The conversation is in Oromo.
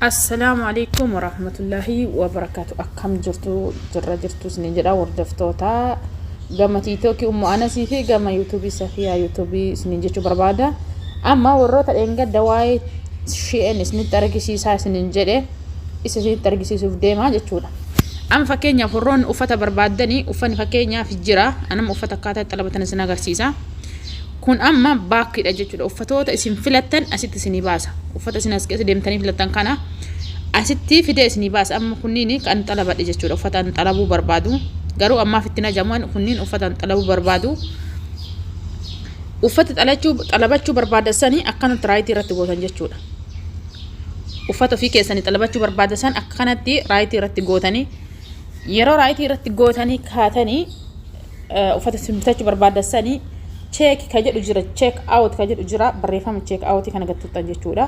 السلام عليكم ورحمة الله وبركاته. أكم جرتو سنين جدا وردفتوتا قام تيتوكي أنا سيفي قام يوتيوبي سفيا يوتيوبي سنين جتو بربادة أما وروتا إنجا دواي شيئا سنين تركي سيسا سنين جدا إسا سنين تركي سيسو في ديما جتونا أم فكينيا فرون أفتا بربادني أفاني فكينيا في الجرا أنا أفتا كاتا طلبتنا سنغر سيسا kun amma baakidha jechuudha uffatoota isin filattan asitti isinii baasa uffata isin as keessa deemtanii filattan kana asitti fide isinii baasa amma kunniin kan xalabadhe jechuudha uffata xalabuu barbaadu garuu amma fittina jamaan kunniin uffata xalabuu barbaadu uffata xalabachuu barbaadassani akkanatti raayitii irratti gootan jechuudha uffata fi keessanii xalabachuu barbaadasan akkanatti raayitii irratti gootanii yeroo raayitii irratti gootanii kaatanii uffata isin bitachuu barbaadassani check kajedhu jira check out kajedhu jira barreeffama check out kana gattutan jechuudha